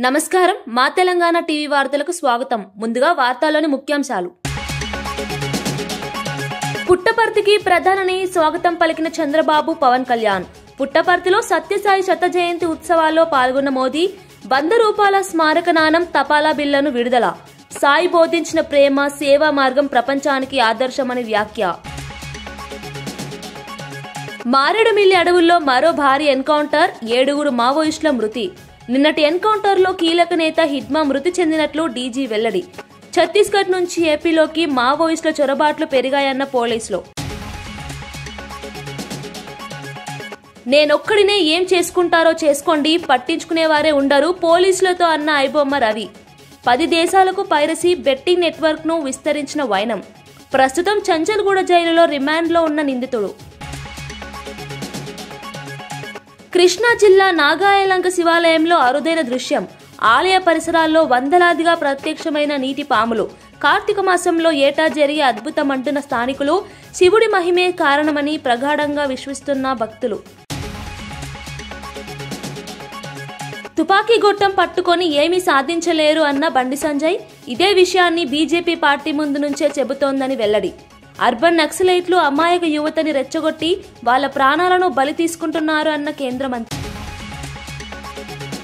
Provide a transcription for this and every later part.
నమస్కారం మా తెలంగాణ టీవీ వార్తలకు స్వాగతం. ముందుగా వార్తల్లోని ముఖ్యాంశాలు. పుట్టపర్తికి ప్రధాని స్వాగతం పలికిన చంద్రబాబు, పవన్ కళ్యాణ్. పుట్టపర్తిలో సత్యసాయి శత జయంతి ఉత్సవాల్లో పాల్గొన్న మోదీ 100 రూపాయల స్మారక నాణం, తపాలా బిళ్లను విడుదల. సాయి బోధించిన ప్రేమ, సేవా మార్గం ప్రపంచానికి ఆదర్శమని వ్యాఖ్య. మారేడుమిల్లి అడవుల్లో మరో భారీ ఎన్కౌంటర్, 7 మావోయిస్టుల మృతి. నిన్నటి ఎన్కౌంటర్ లో కీలక నేత హిడ్మా మృతి చెందినట్లు డీజీ వెల్లడి. ఛత్తీస్గఢ్ నుంచి ఏపీలోకి మావోయిస్టుల చొరబాట్లు పెరిగాయన్న పోలీసులు. నేనొక్కడినే ఏం చేసుకుంటారో చేసుకోండి, పట్టించుకునేవారే ఉండరు పోలీసులతో అన్న ఐబొమ్మ రవి. 10 దేశాలకు పైరసీ బెట్టింగ్ నెట్వర్క్ ను విస్తరించిన వైనం. ప్రస్తుతం చంచల్గూడ జైలులో రిమాండ్లో ఉన్న నిందితుడు. కృష్ణా జిల్లా నాగాయలంక శివాలయంలో అరుదైన దృశ్యం. ఆలయ పరిసరాల్లో వందలాదిగా ప్రత్యక్షమైన నీటి పాములు. కార్తీక మాసంలో ఏటా జరిగే అద్భుతమంటున్న స్థానికులు. శివుడి మహిమే కారణమని ప్రగాఢంగా విశ్వసిస్తున్న భక్తులు. తుపాకీ గొట్టం పట్టుకొని ఏమీ సాధించలేరు అన్న బండి సంజయ్. ఇదే విషయాన్ని బీజేపీ పార్టీ ముందు నుంచే చెబుతోందని వెల్లడి. అర్బన్ నక్సలైట్లు అమాయక యువతని రెచ్చగొట్టి వాళ్ళ ప్రాణాలను బలి తీసుకుంటున్నారు అన్న కేంద్ర మంత్రి.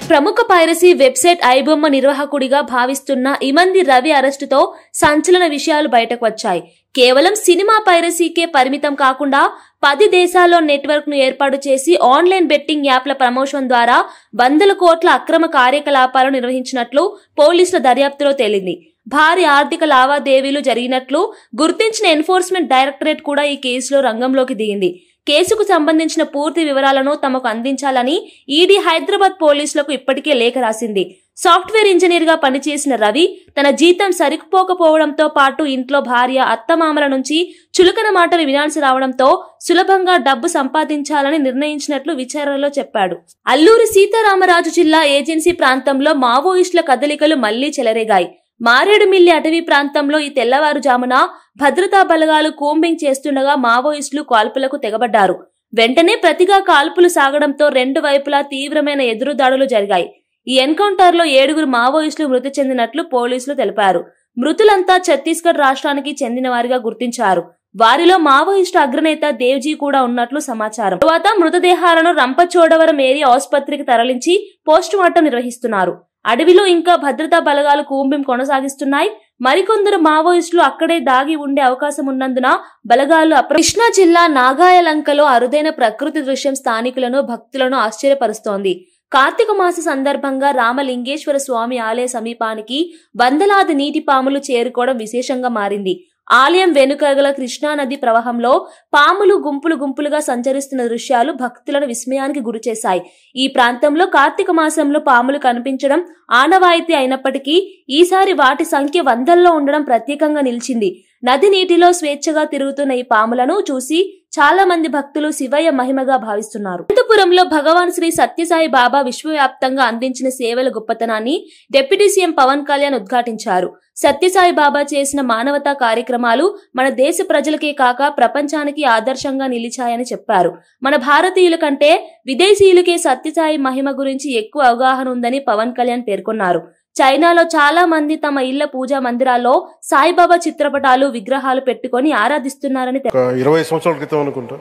ప్రముఖ పైరసీ వెబ్సైట్ ఐబొమ్మ నిర్వాహకుడిగా భావిస్తున్న ఇమంది రవి అరెస్టుతో సంచలన విషయాలు బయటకు వచ్చాయి. కేవలం సినిమా పైరసీకే పరిమితం కాకుండా 10 దేశాల్లో నెట్వర్క్ ను ఏర్పాటు చేసి ఆన్లైన్ బెట్టింగ్ యాప్ల ప్రమోషన్ ద్వారా 100 కోట్ల అక్రమ కార్యకలాపాలు నిర్వహించినట్లు పోలీసుల దర్యాప్తులో తేలింది. భారీ ఆర్థిక లావాదేవీలు జరిగినట్లు గుర్తించిన ఎన్ఫోర్స్మెంట్ డైరెక్టరేట్ కూడా ఈ కేసులో రంగంలోకి దిగింది. కేసుకు సంబంధించిన పూర్తి వివరాలను తమకు అందించాలని ఈడీ హైదరాబాద్ పోలీసులకు ఇప్పటికే లేఖ రాసింది. సాఫ్ట్వేర్ ఇంజనీర్ గా పనిచేసిన రవి తన జీతం సరిపోకపోవడంతో పాటు ఇంట్లో భార్య, అత్తమామల నుంచి చులకన మాటలు వినాల్సి రావడంతో సులభంగా డబ్బు సంపాదించాలని నిర్ణయించినట్లు విచారణలో చెప్పాడు. అల్లూరి సీతారామరాజు జిల్లా ఏజెన్సీ ప్రాంతంలో మావోయిస్టుల కదలికలు మళ్లీ చెలరేగాయి. మారేడుమిల్లి అటవీ ప్రాంతంలో ఈ తెల్లవారుజామున భద్రతా బలగాలు కూంబింగ్ చేస్తుండగా మావోయిస్టులు కాల్పులకు తెగబడ్డారు. వెంటనే ప్రతిగా కాల్పులు సాగడంతో 2 వైపులా తీవ్రమైన ఎదురుదాడులు జరిగాయి. ఈ ఎన్కౌంటర్ లో 7 మావోయిస్టులు మృతి చెందినట్లు పోలీసులు తెలిపారు. మృతులంతా ఛత్తీస్గఢ్ రాష్ట్రానికి చెందిన వారిగా గుర్తించారు. వారిలో మావోయిస్టు అగ్రనేత దేవ్జీ కూడా ఉన్నట్లు సమాచారం. తరువాత మృతదేహాలను రంపచోడవరం ఏరియా ఆసుపత్రికి తరలించి పోస్టుమార్టం నిర్వహిస్తున్నారు. అడవిలో ఇంకా భద్రతా బలగాలు కూంబిం కొనసాగిస్తున్నాయి. మరికొందరు మావోయిస్టులు అక్కడే దాగి ఉండే అవకాశం ఉన్నందున బలగాలు కృష్ణా జిల్లా నాగాయలంకలో అరుదైన ప్రకృతి దృశ్యం స్థానికులను, భక్తులను ఆశ్చర్యపరుస్తోంది. కార్తీక మాస సందర్భంగా రామలింగేశ్వర స్వామి ఆలయ సమీపానికి వందలాది నీటి పాములు చేరుకోవడం విశేషంగా మారింది. ఆలయం వెనుక గల కృష్ణా నది ప్రవాహంలో పాములు గుంపులుగా సంచరిస్తున్న దృశ్యాలు భక్తులను విస్మయానికి గురిచేశాయి. ఈ ప్రాంతంలో కార్తీక మాసంలో పాములు కనిపించడం ఆనవాయితీ అయినప్పటికీ ఈసారి వాటి సంఖ్య వందల్లో ఉండడం ప్రత్యేకంగా నిలిచింది. నది నీటిలో స్వేచ్ఛగా తిరుగుతున్న ఈ పాములను చూసి చాలా మంది భక్తులు శివయ్య మహిమగా భావిస్తున్నారు. అనంతపురంలో భగవాన్ శ్రీ సత్యసాయి బాబా విశ్వవ్యాప్తంగా అందించిన సేవల గొప్పతనాన్ని డిప్యూటీ సీఎం పవన్ కళ్యాణ్ ఉద్ఘాటించారు. సత్యసాయి బాబా చేసిన మానవతా కార్యక్రమాలు మన దేశ ప్రజలకే కాక ప్రపంచానికి ఆదర్శంగా నిలిచాయని చెప్పారు. మన భారతీయుల కంటే విదేశీయులకే సత్యసాయి మహిమ గురించి ఎక్కువ అవగాహన ఉందని పవన్ కళ్యాణ్ పేర్కొన్నారు. చైనాలో చాలా మంది తమ ఇళ్ల పూజా మందిరాల్లో సాయిబాబా చిత్రపటాలు, విగ్రహాలు పెట్టుకుని ఆరాధిస్తున్నారని 20 సంవత్సరాల క్రితం అనుకుంటా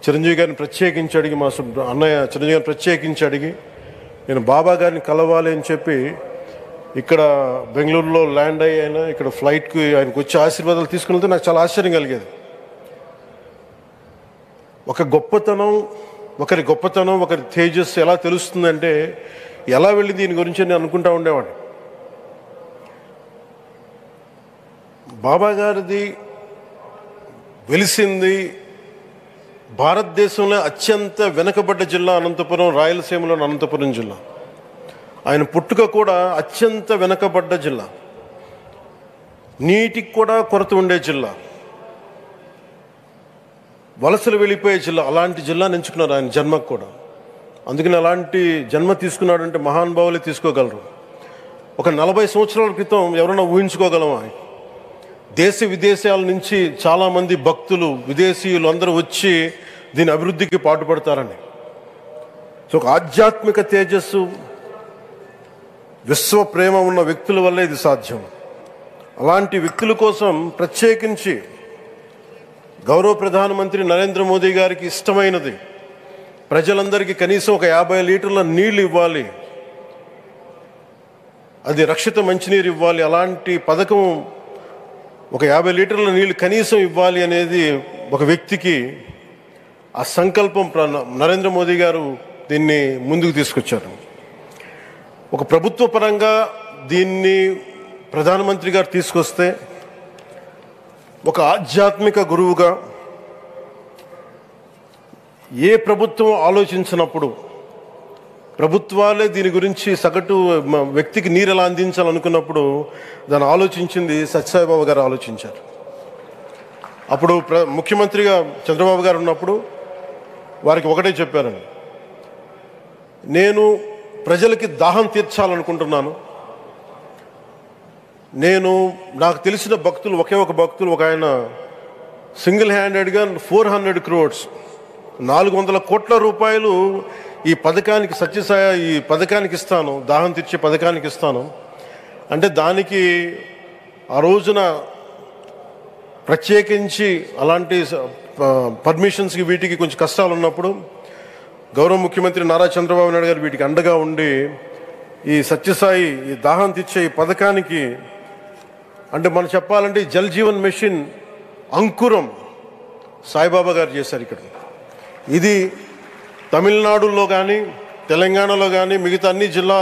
చిరంజీవి గారిని ప్రత్యేకించి అడిగి, మా అన్నయ్య చిరంజీవి గారిని ప్రత్యేకించి అడిగి నేను బాబా గారిని కలవాలి అని చెప్పి ఇక్కడ బెంగళూరులో ల్యాండ్ అయినా ఇక్కడ ఫ్లైట్కి ఆయనకు వచ్చి ఆశీర్వాదాలు తీసుకుని వెళ్తే నాకు చాలా ఆశ్చర్యం కలిగేది. ఒకరి గొప్పతనం, ఒకరి తేజస్సు ఎలా తెలుస్తుందంటే ఎలా వెళ్ళి దీని గురించి నేను అనుకుంటా ఉండేవాడిని. బాబా గారిది వెలిసింది భారతదేశంలో అత్యంత వెనుకబడ్డ జిల్లా అనంతపురం, రాయలసీమలోని అనంతపురం జిల్లా. ఆయన పుట్టుక కూడా అత్యంత వెనుకబడ్డ జిల్లా, నీటికి కూడా కొరత ఉండే జిల్లా, వలసలు వెళ్ళిపోయే జిల్లా. అలాంటి జిల్లాని ఎంచుకున్నారు ఆయన జన్మకు కూడా. అందుకని అలాంటి జన్మ తీసుకున్నాడంటే మహానుభావులే తీసుకోగలరు. ఒక 40 సంవత్సరాల క్రితం ఎవరైనా ఊహించుకోగలమా? దేశ విదేశాల నుంచి చాలామంది భక్తులు, విదేశీయులు అందరూ వచ్చి దీని అభివృద్ధికి పాటుపడతారని. సో ఒక ఆధ్యాత్మిక తేజస్సు, విశ్వ ప్రేమ ఉన్న వ్యక్తుల వల్లే ఇది సాధ్యం. అలాంటి వ్యక్తుల కోసం ప్రత్యేకించి గౌరవ ప్రధానమంత్రి నరేంద్ర మోదీ గారికి ఇష్టమైనది ప్రజలందరికీ కనీసం ఒక 50 లీటర్ల నీళ్లు ఇవ్వాలి, అది రక్షిత మంచినీరు ఇవ్వాలి, అలాంటి పథకం ఒక 50 లీటర్ల నీళ్లు కనీసం ఇవ్వాలి అనేది ఒక వ్యక్తికి ఆ సంకల్పం నరేంద్ర మోదీ గారు దీన్ని ముందుకు తీసుకొచ్చారు. ఒక ప్రభుత్వ పరంగా దీన్ని ప్రధానమంత్రి గారు తీసుకొస్తే ఒక ఆధ్యాత్మిక గురువుగా ఏ ప్రభుత్వం ఆలోచించినప్పుడు ప్రభుత్వాలే దీని గురించి సగటు వ్యక్తికి నీరు ఎలా అందించాలనుకున్నప్పుడు దాన్ని ఆలోచించింది సత్యసాయిబాబా గారు ఆలోచించారు. అప్పుడు ముఖ్యమంత్రిగా చంద్రబాబు గారు ఉన్నప్పుడు వారికి ఒకటే చెప్పారండి, నేను ప్రజలకి దాహం తీర్చాలనుకుంటున్నాను. నాకు తెలిసిన భక్తులు ఒకే ఒక భక్తులు ఒక ఆయన సింగిల్ హ్యాండెడ్గా 400 crores 400 కోట్ల రూపాయలు ఈ పథకానికి సత్యసాయి ఈ పథకానికి ఇస్తాను, దాహం తీర్చే పథకానికి ఇస్తాను అంటే దానికి ఆ రోజున ప్రత్యేకించి అలాంటి పర్మిషన్స్కి వీటికి కొంచెం కష్టాలు ఉన్నప్పుడు గౌరవ ముఖ్యమంత్రి నారా చంద్రబాబు నాయుడు గారు వీటికి అండగా ఉండి ఈ సత్యసాయి ఈ దాహం తీర్చే ఈ పథకానికి అంటే మనం చెప్పాలంటే జల్ జీవన్ మిషన్ అంకురం సాయిబాబా గారు చేశారు. ఇక్కడ ఇది తమిళనాడులో కానీ తెలంగాణలో కానీ మిగతా అన్ని జిల్లా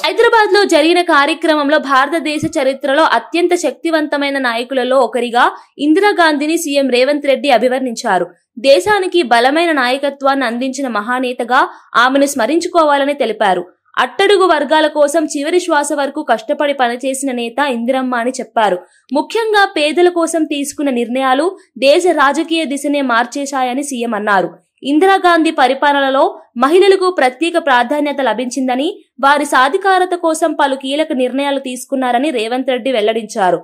హైదరాబాద్ లో జరిగిన కార్యక్రమంలో భారతదేశ చరిత్రలో అత్యంత శక్తివంతమైన నాయకులలో ఒకరిగా ఇందిరాగాంధీని సీఎం రేవంత్ రెడ్డి అభివర్ణించారు. దేశానికి బలమైన నాయకత్వాన్ని అందించిన మహానేతగా ఆమెను స్మరించుకోవాలని తెలిపారు. అట్టడుగు వర్గాల కోసం చివరి శ్వాస వరకు కష్టపడి పనిచేసిన నేత ఇందిరమ్మ అని చెప్పారు. ముఖ్యంగా పేదల కోసం తీసుకున్న నిర్ణయాలు దేశ రాజకీయ దిశనే మార్చేశాయని సీఎం అన్నారు. ఇందిరాగాంధీ పరిపాలనలో మహిళలకు ప్రత్యేక ప్రాధాన్యత లభించిందని, వారి సాధికారత కోసం పలు కీలక నిర్ణయాలు తీసుకున్నారని రేవంత్ రెడ్డి వెల్లడించారు.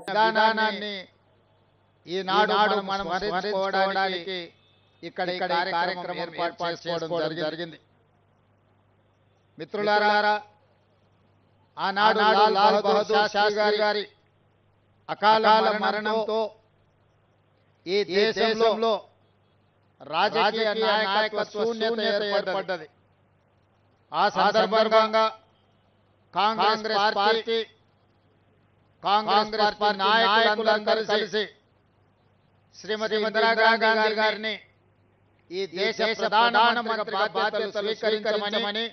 మిత్రులారా, ఆనాడు లాల్ బహదూర్ శాస్త్రి గారి అకాల మరణంతో ఈ దేశంలో రాజకీయ నాయకత్వ శూన్యత ఏర్పడ్డది. ఆ సందర్భంగా కాంగ్రెస్ పార్టీ నాయకులందరూ కలిసి శ్రీమతి ఇందిరాగాంధీ గారిని ఈ దేశ ప్రధానమంత్రి బాధ్యతలు స్వీకరించమని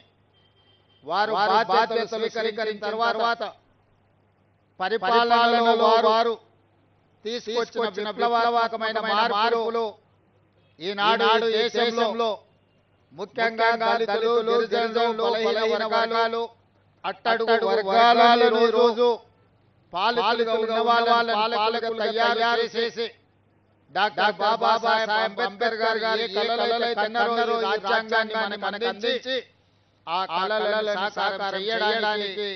వారు బాధ్యతలు స్వీకరించిన తర్వాత పరిపాలనలో వారు తీసుకొచ్చిన విప్లవాత్మకమైన మార్పులు ఈనాడు దేశంలో ముఖ్యంగా దళితులు, గిరిజనులు, బలహీన వర్గాలు, అట్టడుగు వర్గాలు రోజు పాలకులుగా ఉన్న వాళ్ళని తయారు చేసి డాక్టర్ బాబాసాహెబ్ అంబేద్కర్ గారు ఏ కలలు కన్నారో రాజ్యాంగాన్ని మనకు అందించి ఆ కలలను సాకారం చేయడానికి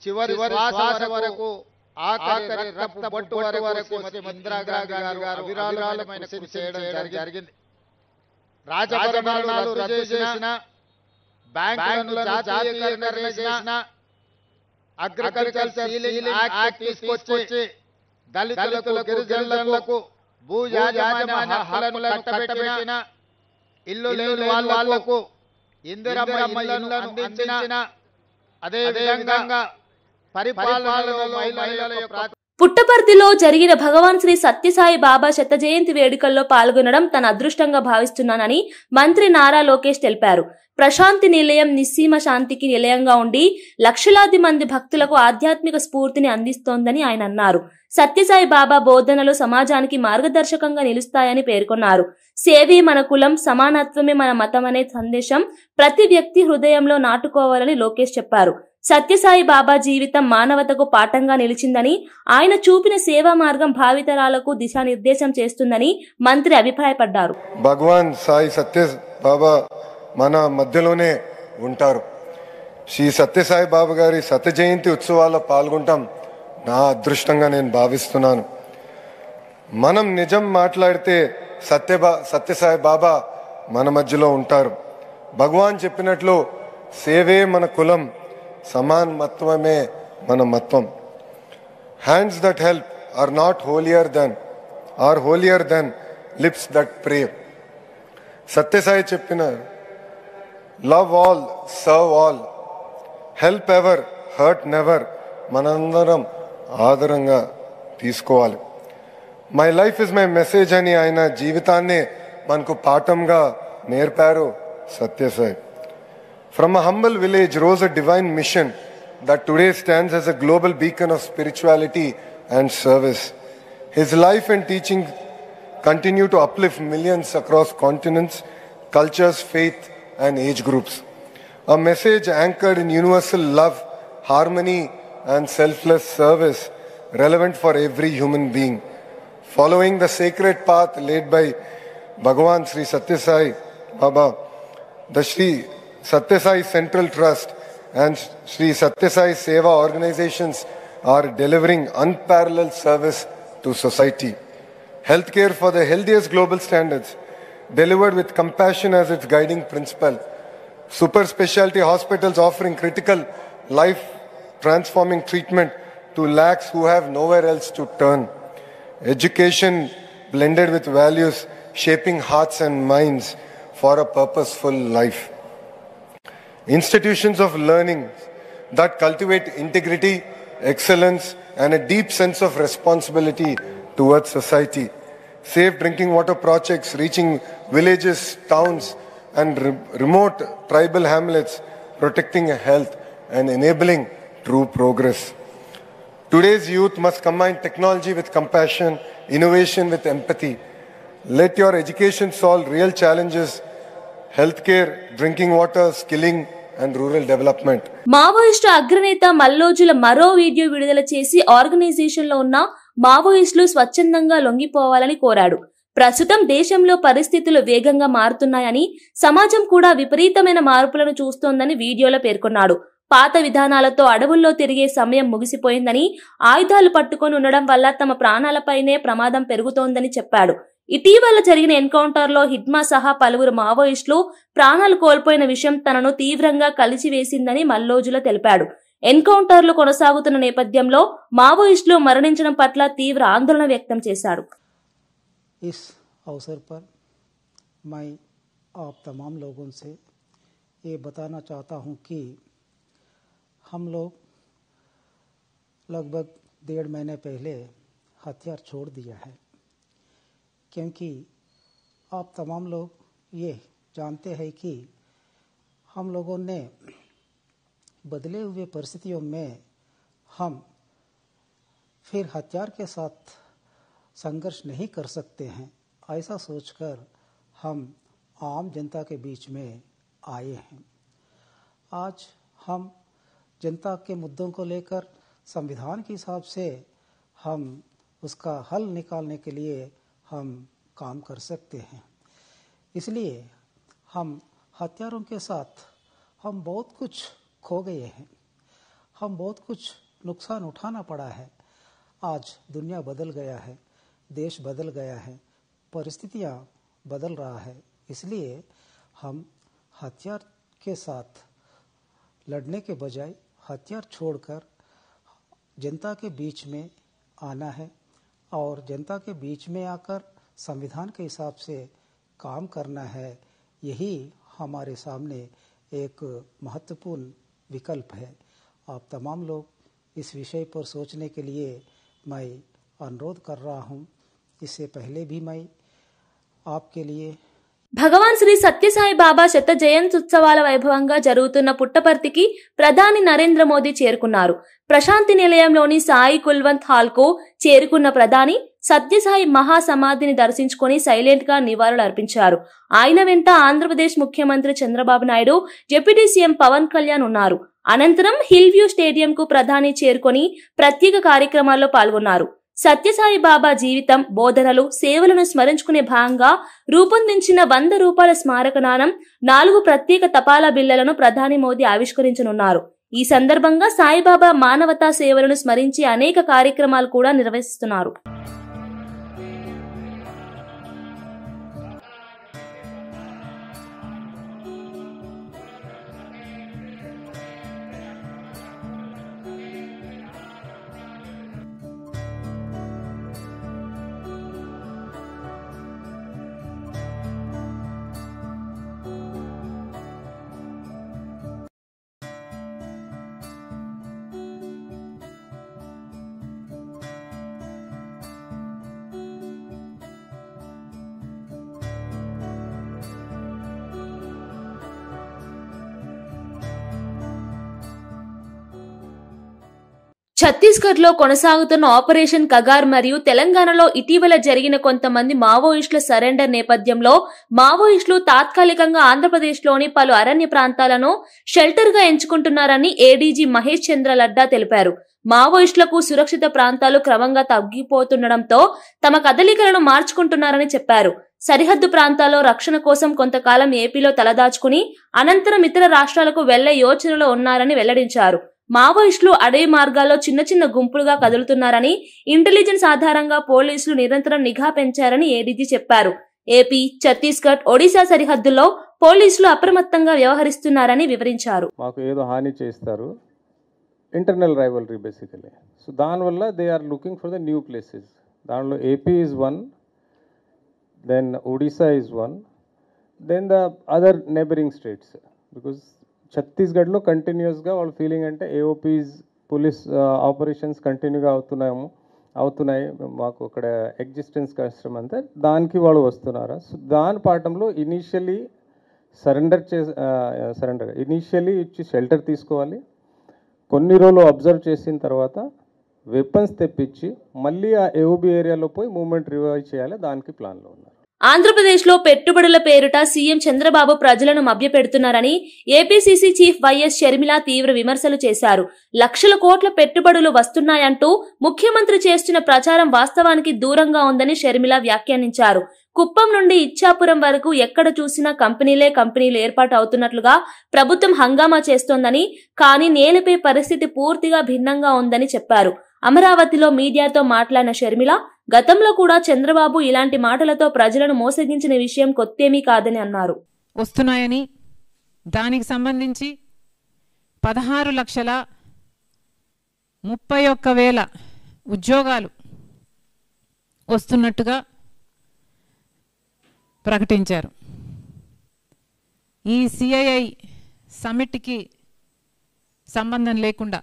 చివరి శ్వాస వరకు ఆఖరి రక్త బొట్టు వరకు ఇందిరాగాంధీ గారు అవిరాళమైన కృషి చేయడం జరిగింది. రాజభరణాలు రద్దు చేసిన, బ్యాంకులను జాతీయకరణ చేసిన, అగ్రికల్చర్ సీలింగ్ యాక్ట్ తీసుకొచ్చి దళితులకు, గిరిజనులకు భూ యాజమాన్య హక్కులను కట్టబెట్టిన, ఇల్లు లేని వాళ్లకు ఇందిరమ్మ ఇళ్లను అందించిన, అదే విధంగా పరిపాలనలో మహిళల యొక్క పుట్టపర్తిలో జరిగిన భగవాన్ శ్రీ సత్యసాయి బాబా శత జయంతి వేడుకల్లో పాల్గొనడం తన అదృష్టంగా భావిస్తున్నానని మంత్రి నారా లోకేష్ తెలిపారు. ప్రశాంతి నిలయం నిస్సీమ శాంతికి నిలయంగా ఉండి లక్షలాది మంది భక్తులకు ఆధ్యాత్మిక స్ఫూర్తిని అందిస్తోందని ఆయన అన్నారు. సత్యసాయి బాబా బోధనలు సమాజానికి మార్గదర్శకంగా నిలుస్తాయని పేర్కొన్నారు. సేవే మన కులం, సమానత్వమే మన మతం అనే సందేశం ప్రతి వ్యక్తి హృదయంలో నాటుకోవాలని లోకేష్ చెప్పారు. సత్యసాయి బాబా జీవితం మానవతకు పాఠంగా నిలిచిందని, ఆయన చూపిన సేవా మార్గం భావితరాలకు దిశానిర్దేశం చేస్తుందని మంత్రి అభిప్రాయపడ్డారు. భగవాన్ సాయి సత్య బాబా మన మధ్యలోనే ఉంటారు. శ్రీ సత్యసాయి బాబా గారి శత జయంతి ఉత్సవాల్లో పాల్గొంటాం నా అదృష్టంగా నేను భావిస్తున్నాను. మనం నిజం మాట్లాడితే సత్యసాయి బాబా మన మధ్యలో ఉంటారు. భగవాన్ చెప్పినట్లు సేవే మన కులం, సమానత్వమే మన మత్వం. Hands that help are not holier than, are holier than lips that pray. Sathya Sai చెప్పిన love all, serve all, help ever, hurt never మనందరం ఆదరంగా తీసుకోవాలి. My life is my message అని ఆయన జీవితాన్నే మనకు పాఠంగా నేర్పారు Sathya Sai. From a humble village rose a divine mission that today stands as a global beacon of spirituality and service. His life and teaching continue to uplift millions across continents, cultures, faith, and age groups. A message anchored in universal love, harmony, and selfless service, relevant for every human being. Following the sacred path laid by Bhagavan Sri Sathya Sai Baba, the Sri Sathya Sai Central Trust and Sri Sathya Sai Seva organizations are delivering unparalleled service to society. Healthcare for the healthiest global standards, delivered with compassion as its guiding principle. Super specialty hospitals offering critical life transforming treatment to lakhs who have nowhere else to turn. Education blended with values, shaping hearts and minds for a purposeful life. Institutions of learning that cultivate integrity, excellence, and a deep sense of responsibility towards society. Safe drinking water projects reaching villages, towns, and remote tribal hamlets, protecting health and enabling true progress. Today's youth must combine technology with compassion, innovation with empathy. Let your education solve real challenges: healthcare, drinking water, skilling, and rural development. Maoist అగ్రనేత మల్లోజుల మరో video విడుదల చేసి ఆర్గనైజేషన్లో ఉన్న మావోయిస్టులు స్వచ్ఛందంగా లొంగిపోవాలని కోరాడు. ప్రస్తుతం దేశంలో పరిస్థితులు వేగంగా మారుతున్నాయని, సమాజం కూడా విపరీతమైన మార్పులను చూస్తోందని వీడియోలో పేర్కొన్నాడు. పాత విధానాలతో అడవుల్లో తిరిగే సమయం ముగిసిపోయిందని, ఆయుధాలు పట్టుకొని ఉండడం వల్ల తమ ప్రాణాలపైనే ప్రమాదం పెరుగుతోందని చెప్పాడు. ఇటీవల జరిగిన ఎన్కౌంటర్లో హిడ్మా సహా పలువురు మావోయిస్టులు ప్రాణాలు కోల్పోయిన విషయం తనను తీవ్రంగా కలిచివేసిందని మల్లోజుల తెలిపాడు. ఎన్కౌంటర్లు కొనసాగుతున్న నేపథ్యంలో మావోయిస్టులు మరణించడం పట్ల తీవ్ర ఆందోళన వ్యక్తం చేశాడు. इस अवसर पर मैं आप तमाम लोगों से ये बताना चाहता हूँ कि हम लोग लगभग 1.5 महीने पहले हथियार छोड़ दिया है, क्योंकि आप तमाम लोग ये जानते हैं कि हम लोगों ने बदले हुए परिस्थितियों में हम फिर हथियार के साथ संघर्ष नहीं कर सकते हैं। ऐसा सोचकर हम आम जनता के बीच में आए हैं। आज हम जनता के मुद्दों को लेकर संविधान के हिसाब से हम उसका हल निकालने के लिए हम काम कर सकते हैं। इसलिए हम हथियारों के साथ हम बहुत कुछ खो गए हैं, हम बहुत कुछ नुकसान उठाना पड़ा है। आज दुनिया बदल गया है, देश बदल गया है, परिस्थितियाँ बदल रहा है। इसलिए हम हथियार के साथ लड़ने के बजाय हथियार छोड़कर जनता के बीच में आना है और जनता के बीच में आकर संविधान के हिसाब से काम करना है। यही हमारे सामने एक महत्वपूर्ण विकल्प है। आप तमाम लोग इस विषय पर सोचने के लिए मैं अनुरोध कर रहा हूँ। इससे पहले भी मैं आपके लिए భగవాన్ శ్రీ సత్యసాయి బాబా శత జయంత్యుత్సవాల వైభవంగా జరుగుతున్న పుట్టపర్తికి ప్రధాని నరేంద్ర మోదీ చేరుకున్నారు. ప్రశాంతి నిలయంలోని సాయి కుల్వంత్ హాల్ కు చేరుకున్న ప్రధాని సత్యసాయి మహాసమాధిని దర్శించుకుని సైలెంట్ గా నివాళులు అర్పించారు. ఆయన వెంట ఆంధ్రప్రదేశ్ ముఖ్యమంత్రి చంద్రబాబు నాయుడు, డిప్యూటీ సీఎం పవన్ కళ్యాణ్ ఉన్నారు. అనంతరం హిల్ వ్యూ స్టేడియం కు ప్రధాని చేరుకుని ప్రత్యేక కార్యక్రమాల్లో పాల్గొన్నారు. సత్యసాయి బాబా జీవితం, బోధనలు, సేవలను స్మరించుకునే భాగంగా రూపొందించిన 100 రూపాయల స్మారక నాణం, 4 ప్రత్యేక తపాలా బిళ్లలను ప్రధాని మోదీ ఆవిష్కరించనున్నారు. ఈ సందర్భంగా సాయిబాబా మానవతా సేవలను స్మరించి అనేక కార్యక్రమాలు కూడా నిర్వహిస్తున్నారు. ఛత్తీస్గఢ్లో కొనసాగుతున్న ఆపరేషన్ కగార్ మరియు తెలంగాణలో ఇటీవల జరిగిన కొంతమంది మావోయిస్టుల సరెండర్ నేపథ్యంలో మావోయిస్టులు తాత్కాలికంగా ఆంధ్రప్రదేశ్లోని పలు అరణ్య ప్రాంతాలను షెల్టర్గా ఎంచుకుంటున్నారని ఏడీజీ మహేష్ చంద్ర లడ్డా తెలిపారు. మావోయిస్టులకు సురక్షిత ప్రాంతాలు క్రమంగా తగ్గిపోతుండటంతో తమ కదలికలను మార్చుకుంటున్నారని చెప్పారు. సరిహద్దు ప్రాంతాల్లో రక్షణ కోసం కొంతకాలం ఏపీలో తలదాచుకుని అనంతరం ఇతర రాష్ట్రాలకు వెళ్లే యోచనలో ఉన్నారని వెల్లడించారు. మావోయిస్టులు అడవి మార్గాల్లో చిన్న చిన్న గుంపులుగా కదులుతున్నారని, ఇంటెలిజెన్స్ ఆధారంగా పోలీసులు నిరంతరం నిఘా పెంచారని ఏడీజీ చెప్పారు. ఏపీ, ఛత్తీస్గఢ్, ఒడిశా సరిహద్దుల్లో పోలీసులు అప్రమత్తంగా వ్యవహరిస్తున్నారని వివరించారు. మాకు ఏదో హాని చేస్తారు, ఇంటర్నల్ రైవల్రీ బేసికలీ. సో దానివల్ల they are looking for the new places. దానిలో AP is one, then Odisha is one, then the other neighbouring states. Because ఛత్తీస్గఢ్లో కంటిన్యూస్గా వాళ్ళ ఫీలింగ్ అంటే ఏఓపీస్ పోలీస్ ఆపరేషన్స్ కంటిన్యూగా అవుతున్నాయి, మాకు అక్కడ ఎగ్జిస్టెన్స్ కష్టం అంతా, దానికి వాళ్ళు వస్తున్నారా. సో దాని పాఠంలో ఇనీషియలీ ఇనీషియలీ ఇచ్చి షెల్టర్ తీసుకోవాలి. కొన్ని రోజులు అబ్జర్వ్ చేసిన తర్వాత వెపన్స్ తెప్పించి మళ్ళీ ఆ ఏఓబీ ఏరియాలో పోయి మూవ్మెంట్ రివైవ్ చేయాలి, దానికి ప్లాన్లో ఉన్నారు. ఆంధ్రప్రదేశ్లో పెట్టుబడుల పేరుట సీఎం చంద్రబాబు ప్రజలను మభ్యపెడుతున్నారని ఏపీసీసీ చీఫ్ వైఎస్ షర్మిల తీవ్ర విమర్శలు చేశారు. లక్షల కోట్ల పెట్టుబడులు వస్తున్నాయంటూ ముఖ్యమంత్రి చేస్తున్న ప్రచారం వాస్తవానికి దూరంగా ఉందని షర్మిల వ్యాఖ్యానించారు. కుప్పం నుండి ఇచ్చాపురం వరకు ఎక్కడ చూసినా కంపెనీలు ఏర్పాటు అవుతున్నట్లుగా ప్రభుత్వం హంగామా చేస్తోందని, కానీ నేలపై పరిస్థితి పూర్తిగా భిన్నంగా ఉందని చెప్పారు. అమరావతిలో మీడియాతో మాట్లాడిన షర్మిల గతంలో కూడా చంద్రబాబు ఇలాంటి మాటలతో ప్రజలను మోసగించిన విషయం కొత్తేమీ కాదని అన్నారు. వస్తున్నాయని, దానికి సంబంధించి 16,31,000 ఉద్యోగాలు వస్తున్నట్టుగా ప్రకటించారు. ఈ సిఐఐ సమిట్కి సంబంధం లేకుండా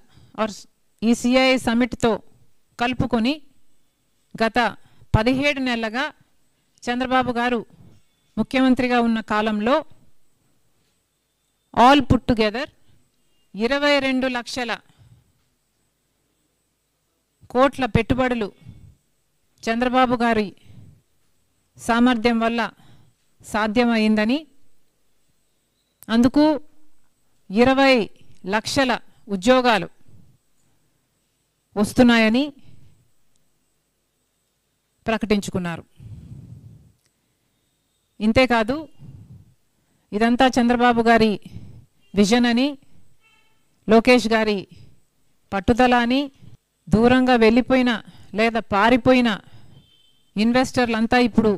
ఈ సిఐఐ సమిట్తో కలుపుకొని గత 17 నెలలుగా చంద్రబాబు గారు ముఖ్యమంత్రిగా ఉన్న కాలంలో ఆల్ పుట్ టుగెదర్ 22 లక్షల కోట్ల పెట్టుబడులు చంద్రబాబు గారి సామర్థ్యం వల్ల సాధ్యమైందని, అందుకు 20 లక్షల ఉద్యోగాలు వస్తున్నాయని ప్రకటించుకున్నారు. ఇంతేకాదు ఇదంతా చంద్రబాబు గారి విజన్ అని, లోకేష్ గారి పట్టుదల అని, దూరంగా వెళ్ళిపోయిన లేదా పారిపోయిన ఇన్వెస్టర్లంతా ఇప్పుడు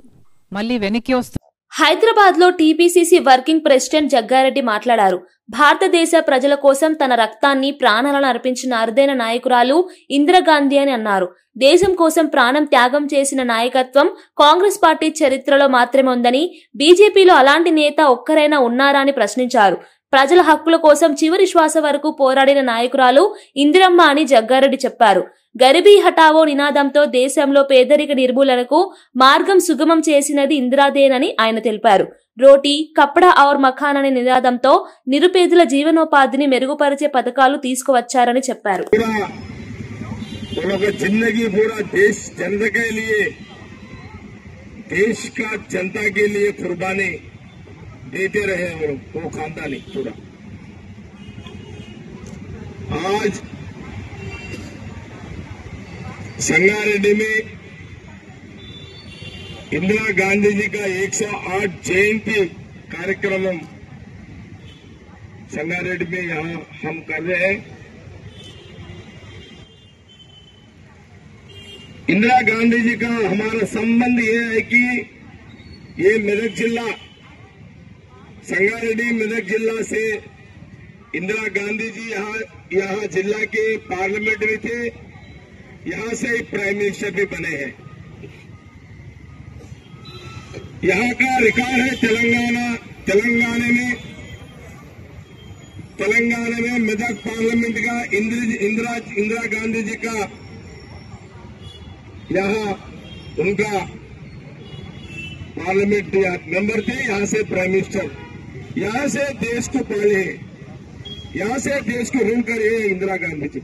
మళ్ళీ వెనక్కి వస్తున్నారు. హైదరాబాద్ లో టీపీసీసీ వర్కింగ్ ప్రెసిడెంట్ జగ్గారెడ్డి మాట్లాడారు. భారతదేశ ప్రజల కోసం తన రక్తాన్ని, ప్రాణాలను అర్పించిన అరుదైన నాయకురాలు ఇందిరాగాంధీ అని అన్నారు. దేశం కోసం ప్రాణం త్యాగం చేసిన నాయకత్వం కాంగ్రెస్ పార్టీ చరిత్రలో మాత్రమే ఉందని, బీజేపీలో అలాంటి నేత ఒక్కరైనా ఉన్నారా అని ప్రశ్నించారు. ప్రజల హక్కుల కోసం చివరి శ్వాస వరకు పోరాడిన నాయకురాలు ఇందిరమ్మ అని జగ్గారెడ్డి చెప్పారు. గరీబీ హఠావో నినాదంతో దేశంలో పేదరిక నిర్మూలనకు మార్గం సుగమం చేసినది ఇందిరాదేనని ఆయన తెలిపారు. రోటీ కప్పడా ఔర్ మఖాన్ అనే నినాదంతో నిరుపేదల జీవనోపాధిని మెరుగుపరిచే పథకాలు తీసుకువచ్చారని చెప్పారు. जिंदगी पूरा देश जनता के लिए, देश का जनता के लिए कुर्बानी देते रहे और वो खानदानी पूरा. आज संगारेड्डी में इंदिरा गांधी जी का 108 जयंती कार्यक्रम संगारेड्डी में यहाँ हम कर रहे हैं. इंदिरा गांधी जी का हमारा संबंध ये है कि ये मेदक जिला, संगारेड्डी मेदक जिला से इंदिरा गांधी जी यहाँ जिला के पार्लियामेंट में थे, यहाँ से प्राइम मिनिस्टर भी बने हैं. यहाँ का रिकॉर्ड है तेलंगाना में मेदक पार्लियामेंट का इंदिरा गांधी जी का यहाँ उनका पार्लियामेंट मेंबर थे, यहाँ से प्राइम मिनिस्टर, यहाँ से देश को पाले, यहाँ से देश को रूल करे इंदिरा गांधी जी.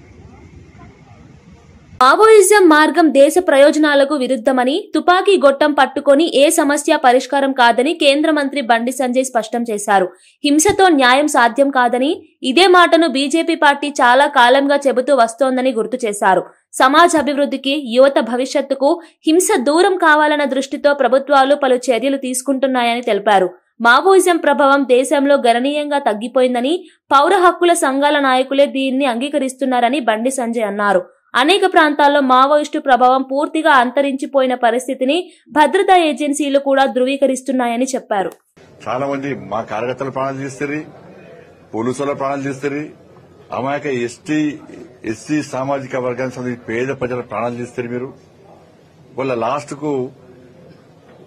మావోయిజం మార్గం దేశ ప్రయోజనాలకు విరుద్ధమని, తుపాకీ గొట్టం పట్టుకొని ఏ సమస్య పరిష్కారం కాదని కేంద్ర మంత్రి బండి సంజయ్ స్పష్టం చేశారు. హింసతో న్యాయం సాధ్యం కాదని, ఇదే మాటను బీజేపీ పార్టీ చాలా కాలంగా చెబుతూ వస్తోందని గుర్తు చేశారు. సమాజ అభివృద్ధికి, యువత భవిష్యత్తుకు హింస దూరం కావాలన్న దృష్టితో ప్రభుత్వాలు పలు చర్యలు తీసుకుంటున్నాయని తెలిపారు. మావోయిజం ప్రభావం దేశంలో గణనీయంగా తగ్గిపోయిందని, పౌర హక్కుల సంఘాల నాయకులే దీన్ని అంగీకరిస్తున్నారని బండి సంజయ్ అన్నారు. అనేక ప్రాంతాల్లో మావోయిస్టు ప్రభావం పూర్తిగా అంతరించిపోయిన పరిస్థితిని భద్రతా ఏజెన్సీలు కూడా ధృవీకరిస్తున్నాయని చెప్పారు. చాలా మంది మా కార్యకర్తల ప్రాణాలు తీస్తారు, పోలీసుల ప్రాణాలు తీస్తారు, అమాయక ఎస్సీ సామాజిక వర్గానికి సంబంధించి పేద ప్రజల ప్రాణాలు తీస్తారు. మీరు వాళ్ళ లాస్ట్ కు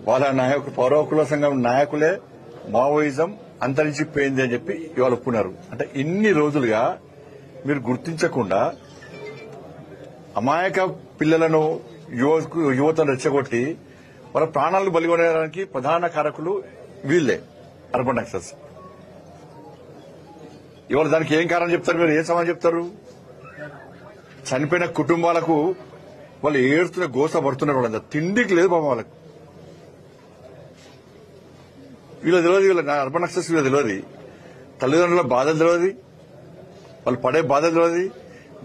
వాళ్ళ నాయకులు, పౌర హక్కుల సంఘం నాయకులే మావోయిజం అంతరించిపోయింది అని చెప్పి ఇవాళ ఒప్పుకున్నారు. అంటే ఇన్ని రోజులుగా మీరు గుర్తించకుండా అమాయక పిల్లలను, యువతను రెచ్చగొట్టి వాళ్ళ ప్రాణాలను బలిగొనడానికి ప్రధాన కారకులు వీళ్లే, అర్బన్ నక్సల్స్. ఇవాళ దానికి ఏం కారణం చెప్తారు మీరు? ఏం సమాధానం చెప్తారు? చనిపోయిన కుటుంబాలకు వాళ్ళు ఏడుస్తున్న గోస పడుతున్నారు. వాళ్ళంతా తిండికి లేదు పాపం వాళ్ళకు. వీళ్ళ తెలియదు, వీళ్ళ అర్బన్ నక్సల్స్ వీళ్ళ తెలియదు, తల్లిదండ్రుల బాధలు తెలియదు, వాళ్ళు పడే బాధలు తెలియదు,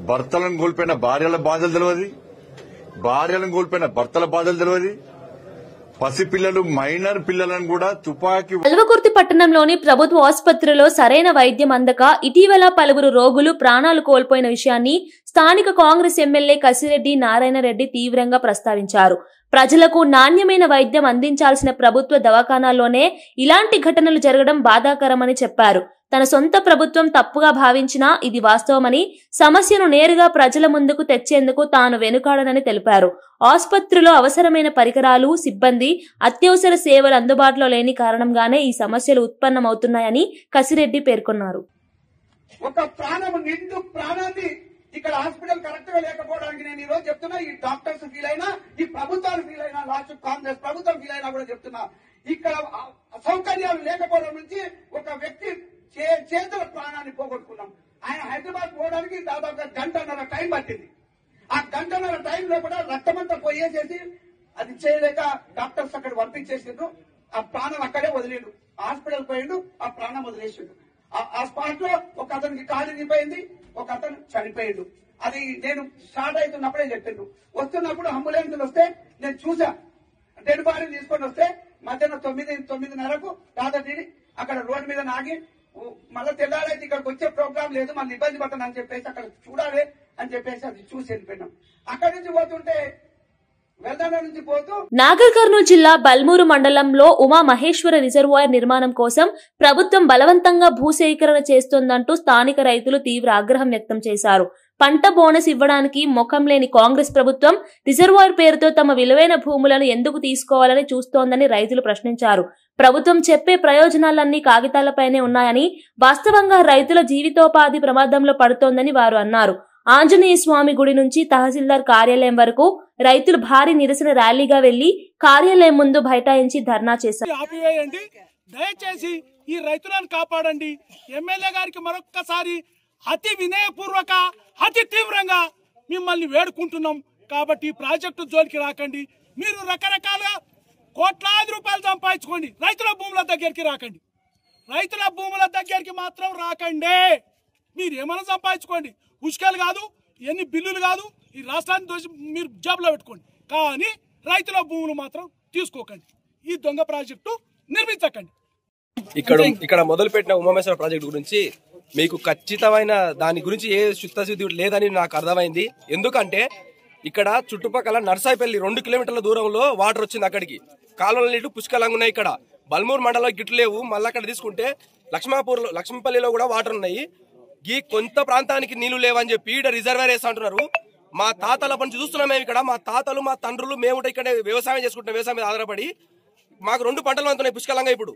భర్తలను కోల్పోయిన భార్యల బాధలు తెలియదు, భార్యలను కోల్పోయిన భర్తల బాధలు తెలియదు, పసిపిల్లలు, మైనర్ పిల్లలను కూడా తుపాకీ. కల్వకుర్తి పట్టణంలోని ప్రభుత్వ ఆసుపత్రిలో సరైన వైద్యం అందక ఇటీవల పలువురు రోగులు ప్రాణాలు కోల్పోయిన విషయాన్ని స్థానిక కాంగ్రెస్ ఎమ్మెల్యే కసిరెడ్డి నారాయణరెడ్డి తీవ్రంగా ప్రస్తావించారు. ప్రజలకు నాణ్యమైన వైద్యం అందించాల్సిన ప్రభుత్వ దవాఖానాల్లోనే ఇలాంటి ఘటనలు జరగడం బాధాకరమని చెప్పారు. తన సొంత ప్రభుత్వం తప్పుగా భావించినా ఇది వాస్తవమని, సమస్యను నేరుగా ప్రజల ముందుకు తెచ్చేందుకు తాను వెనుకాడనని తెలిపారు. ఆసుపత్రిలో అవసరమైన పరికరాలు, సిబ్బంది, అత్యవసర సేవలు అందుబాటులో లేని కారణంగానే ఈ సమస్యలు ఉత్పన్నమవుతున్నాయని కసిరెడ్డి పేర్కొన్నారు. ఒక ప్రాణం, నిండు ప్రాణాన్ని ఇక్కడ హాస్పిటల్ కరెక్ట్ గా లేకపోవడానికి నేను ఈ రోజు చెప్తున్నా. ఈ డాక్టర్స్ ఫీల్ అయినా, ఈ ప్రభుత్వాలు ఫీల్ అయినా, లాస్ట్ కాంగ్రెస్ ప్రభుత్వం ఫీల్ అయినా కూడా చెప్తున్నా. ఇక్కడ సౌకర్యాలు లేకపోవడం నుంచి ఒక వ్యక్తి చేతుల ప్రాణాన్ని పోగొట్టుకున్నాం. ఆయన హైదరాబాద్ పోవడానికి దాదాపుగా గంటన్నర టైం పట్టింది. ఆ గంటన్నర టైంలో కూడా రక్తమంతా పోయేసేసి అది చేయలేక డాక్టర్స్ అక్కడ పంపించేసిండ్రు. ఆ ప్రాణం అక్కడే వదిలిండు. హాస్పిటల్ పోయిండు, ఆ ప్రాణం వదిలేసిండు. ఆ స్పాట్ లో ఒక అతనికి కాలు ఇరిగిపోయింది, ఒక అతను చనిపోయిండు. అది నేను స్టార్ట్ అవుతున్నప్పుడే చెప్పిండు. వస్తున్నప్పుడు అంబులెన్స్ వస్తే నేను చూసా. డెడ్ బాడీ తీసుకొని వస్తే మధ్యాహ్నం 9:30కు దాదాపు అక్కడ రోడ్డు మీద నాగి, మళ్ళీ తెల్లారైతే ఇక్కడికి వచ్చే ప్రోగ్రాం లేదు, మళ్ళీ ఇబ్బంది పడతాను అని చెప్పేసి అక్కడ చూడాలి అని చెప్పేసి అది చూసి వెళ్ళిపోయినాం. అక్కడి నుంచి పోతుంటే నాగర్ కర్నూలు జిల్లా బల్మూరు మండలంలో ఉమా మహేశ్వర రిజర్వాయర్ నిర్మాణం కోసం ప్రభుత్వం బలవంతంగా భూసేకరణ చేస్తోందంటూ స్థానిక రైతులు తీవ్ర ఆగ్రహం వ్యక్తం చేశారు. పంట బోనస్ ఇవ్వడానికి ముఖం లేని కాంగ్రెస్ ప్రభుత్వం రిజర్వాయర్ పేరుతో తమ విలువైన భూములను ఎందుకు తీసుకోవాలని చూస్తోందని రైతులు ప్రశ్నించారు. ప్రభుత్వం చెప్పే ప్రయోజనాలన్నీ కాగితాలపైనే ఉన్నాయని, వాస్తవంగా రైతుల జీవితోపాధి ప్రమాదంలో పడుతోందని వారు అన్నారు. ఆంజనేయ స్వామి గుడి నుంచి తహసీల్దార్ కార్యాలయం వరకు రైతులు భారీ నిరసన ర్యాలీగా వెళ్లి కార్యాలయం ముందు బైఠాయించి ధర్నా చేశారు. దయచేసి ఈ రైతులను కాపాడండి. ఎమ్మెల్యే గారికి మరొక్కసారి అతి వినయపూర్వక, అతి తీవ్రంగా మిమ్మల్ని వేడుకుంటున్నాం. కాబట్టి ఈ ప్రాజెక్టు జోలికి రాకండి. మీరు రకరకాలుగా కోట్లాది రూపాయలు సంపాదించుకోండి, రైతుల భూముల దగ్గరికి రాకండి. రైతుల భూముల దగ్గరికి మాత్రం రాకండి. మీరు ఏమైనా సంపాదించుకోండి, ఉష్కాలు కాదు, ఎన్ని బిల్లులు కాదు, ఈ రాష్ట్రాన్ని దోసి మీరు జాబ్లో పెట్టుకోండి. కానీ రైతుల భూములు మాత్రం తీసుకోకండి. ఈ దొంగ ప్రాజెక్టు నిర్మించకండి. ఇక్కడ మొదలుపెట్టిన ఉమామేశ్వర ప్రాజెక్టు గురించి మీకు ఖచ్చితమైన దాని గురించి ఏ చిత్తశుద్ధి లేదని నాకు అర్థమైంది. ఎందుకంటే ఇక్కడ చుట్టుపక్కల నర్సాయిపల్లి 2 కిలోమీటర్ల దూరంలో వాటర్ వచ్చింది. అక్కడికి కాలువల నీళ్లు పుష్కలంగా ఉన్నాయి. ఇక్కడ బల్మూరు మండలంలో గిట్లు లేవు. మళ్ళీ అక్కడ తీసుకుంటే లక్ష్మీపల్లిలో కూడా వాటర్ ఉన్నాయి. ఈ కొంత ప్రాంతానికి నీళ్లు లేవని చెప్పి ఇక్కడ రిజర్వేర్ వేస్తా అంటున్నారు. మా తాతల నుంచి చూస్తున్నాం మేము. ఇక్కడ మా తాతలు, మా తండ్రులు, మేము ఇక్కడ వ్యవసాయం చేసుకుంటున్నాం. వ్యవసాయం మీద ఆధారపడి మాకు 2 పంటలు అందుతున్నాయి పుష్కలంగా. ఇప్పుడు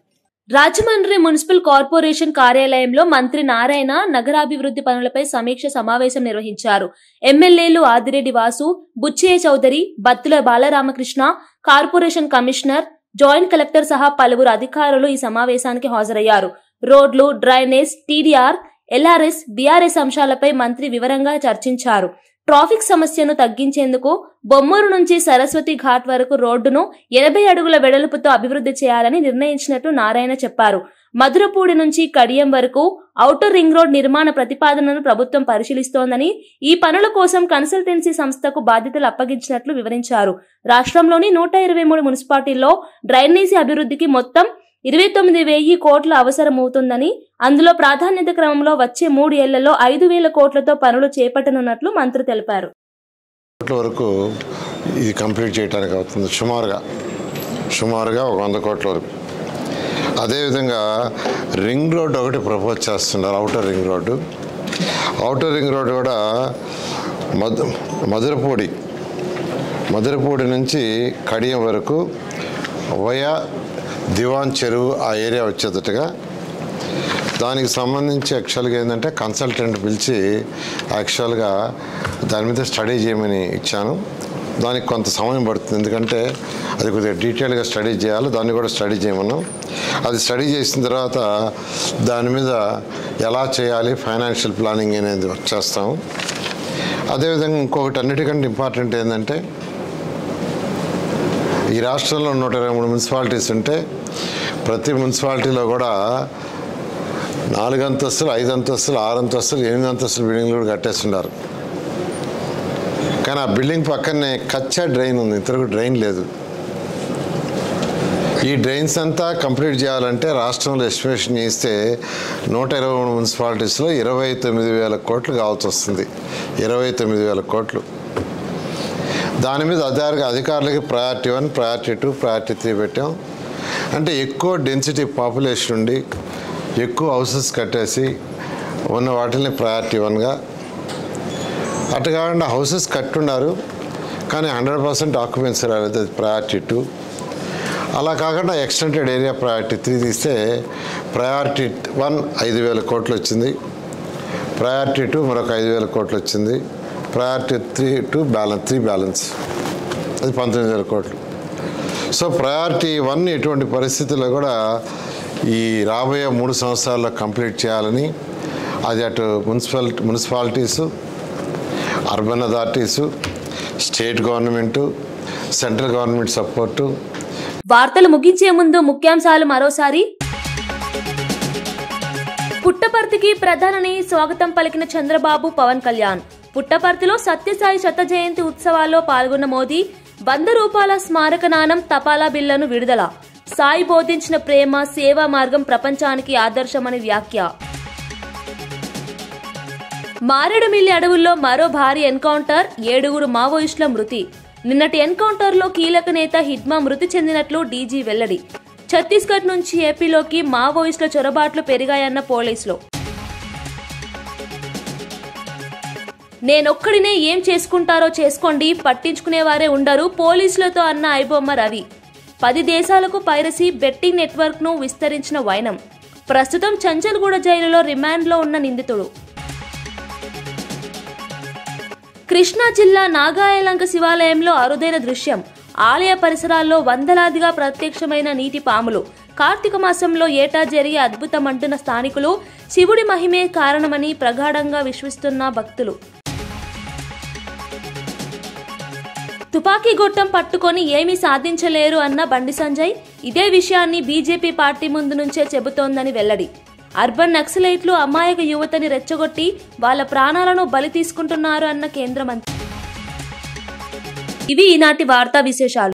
రాజమండ్రి మున్సిపల్ కార్పొరేషన్ కార్యాలయంలో మంత్రి నారాయణ నగరాభివృద్ధి పనులపై సమీక్ష సమావేశం నిర్వహించారు. ఎమ్మెల్యేలు Adireddy Vasu, Butchaiah Chowdary, Battula Balaramakrishna, corporation commissioner, joint collector సహా పలువురు అధికారులు ఈ సమావేశానికి హాజరయ్యారు. రోడ్లు, డ్రైనేజ్, టీడీఆర్, ఎల్ఆర్ఎస్, బీఆర్ఎస్ అంశాలపై మంత్రి వివరంగా చర్చించారు. ట్రాఫిక్ సమస్యను తగ్గించేందుకు బొమ్మూరు నుంచి సరస్వతి ఘాట్ వరకు రోడ్డును 80 అడుగుల వెడల్పుతో అభివృద్ధి చేయాలని నిర్ణయించినట్లు నారాయణ చెప్పారు. మధురపూడి నుంచి కడియం వరకు ఔటర్ రింగ్ రోడ్ నిర్మాణ ప్రతిపాదనను ప్రభుత్వం పరిశీలిస్తోందని, ఈ పనుల కోసం కన్సల్టెన్సీ సంస్థకు బాధ్యతలు అప్పగించినట్లు వివరించారు. రాష్ట్రంలోని 123 మున్సిపాలిటీల్లో డ్రైనేజీ అభివృద్ధికి మొత్తం 29,000 కోట్ల అవసరమవుతుందని, అందులో ప్రాధాన్యత క్రమంలో వచ్చే 3 ఏళ్లలో 5,000 కోట్లతో పనులు చేపట్టనున్నట్లు మంత్రి తెలిపారు. వరకు ఇది కంప్లీట్ చేయడానికి అవుతుంది. సుమారుగా 100 కోట్ల వరకు. అదేవిధంగా రింగ్ రోడ్ ఒకటి ప్రపోజ్ చేస్తున్నారు, ఔటర్ రింగ్ రోడ్డు కూడా మధురపూడి నుంచి కడియం వరకు వయా దివాన్ చెరువు ఆ ఏరియా వచ్చేటట్టుగా, దానికి సంబంధించి యాక్చువల్గా ఏంటంటే కన్సల్టెంట్ పిలిచి యాక్చువల్గా దాని మీద స్టడీ చేయమని ఇచ్చాను. దానికి కొంత సమయం పడుతుంది, ఎందుకంటే అది కొద్దిగా డీటెయిల్గా స్టడీ చేయాలి. దాన్ని కూడా స్టడీ చేయమన్నాం. అది స్టడీ చేసిన తర్వాత దాని మీద ఎలా చేయాలి, ఫైనాన్షియల్ ప్లానింగ్ అనేది వర్క్ చేస్తాము. అదేవిధంగా ఇంకొకటి అన్నిటికంటే ఇంపార్టెంట్ ఏంటంటే, ఈ రాష్ట్రంలో 123 మున్సిపాలిటీస్ ఉంటే ప్రతి మున్సిపాలిటీలో కూడా 4 అంతస్తులు, 5 అంతస్తులు, 6 అంతస్తులు, 8 అంతస్తులు బిల్డింగ్లు కూడా కట్టేస్తున్నారు. కానీ ఆ బిల్డింగ్ పక్కనే కచ్చా డ్రైన్ ఉంది, ఇంతవరకు డ్రైన్ లేదు. ఈ డ్రైన్స్ అంతా కంప్లీట్ చేయాలంటే రాష్ట్రంలో ఎస్టిమేషన్ చేస్తే 123 మున్సిపాలిటీస్లో 29,000 కోట్లు కావాల్సి వస్తుంది. 29,000 కోట్లు. దాని మీద అధికారులకి ప్రయారిటీ 1, ప్రయారిటీ 2, ప్రయారిటీ 3 పెట్టాం. అంటే ఎక్కువ డెన్సిటీ పాపులేషన్ ఉండి ఎక్కువ హౌసెస్ కట్టేసి ఉన్న వాటిని ప్రయారిటీ 1గా, అటు కాకుండా హౌసెస్ కట్టున్నారు కానీ 100% ఆక్యుపెన్సీ రాలేదు, ప్రయారిటీ 2. అలా కాకుండా ఎక్స్టెండెడ్ ఏరియా ప్రయారిటీ 3 తీస్తే ప్రయారిటీ 1 5,000 కోట్లు వచ్చింది, ప్రయారిటీ 2 మరొక 5,000 కోట్లు వచ్చింది, ప్రయారిటీ 3 బ్యాలెన్స్ అది 19,000 కోట్లు. సో ప్రయారిటీ 1 ఎటువంటి పరిస్థితుల్లో కూడా ఈ రాబోయే 3 సంవత్సరాల్లో కంప్లీట్ చేయాలని, అది అటు municipalities, urban authorities, state government, central government support. వార్తలు ముగించే ముందు ముఖ్యాంశాలు మరోసారి. పుట్టపర్తికి ప్రధాని స్వాగతం పలికిన చంద్రబాబు, పవన్ కళ్యాణ్. పుట్టపర్తిలో సత్యసాయి శత జయంతి ఉత్సవాల్లో పాల్గొన్న మోదీ 100 రూపాయల స్మారక నాణం, తపాలా బిళ్లను విడుదల. సాయి బోధించిన ప్రేమ, సేవా మార్గం ప్రపంచానికి ఆదర్శమని వ్యాఖ్య. మారేడుమిల్లి అడవుల్లో మరో భారీ ఎన్కౌంటర్, 7 మావోయిస్టుల మృతి. నిన్నటి ఎన్కౌంటర్లో కీలక నేత హిడ్మా మృతి చెందినట్లు డీజీ వెల్లడి. ఛత్తీస్గఢ్ నుంచి ఏపీలోకి మావోయిస్టుల చొరబాట్లు పెరిగాయన్న పోలీసులు. నేనొక్కడినే ఏం చేసుకుంటారో చేసుకోండి, పట్టించుకునేవారే ఉండరు పోలీసులతో అన్న ఐబొమ్మ రవి. 10 దేశాలకు పైరసీ బెట్టింగ్ నెట్వర్క్ ను విస్తరించిన వైనం. ప్రస్తుతం చంచల్గూడ జైలులో రిమాండ్లో ఉన్న నిందితుడు. కృష్ణా జిల్లా నాగాయలంక శివాలయంలో అరుదైన దృశ్యం. ఆలయ పరిసరాల్లో వందలాదిగా ప్రత్యక్షమైన నీటి పాములు. కార్తీక మాసంలో ఏటా జరిగే అద్భుతమంటున్న స్థానికులు. శివుడి మహిమే కారణమని ప్రగాఢంగా విశ్వసిస్తున్న భక్తులు. తుపాకీ గొట్టం పట్టుకొని ఏమీ సాధించలేరు అన్న బండి సంజయ్. ఇదే విషయాన్ని బీజేపీ పార్టీ ముందు నుంచే చెబుతోందని వెల్లడి. అర్బన్ నక్సలైట్లు అమాయక యువతని రెచ్చగొట్టి వాళ్ళ ప్రాణాలను బలి తీసుకుంటున్నారు అన్న కేంద్ర మంత్రి. ఇవి ఈనాటి వార్తా విశేషాలు.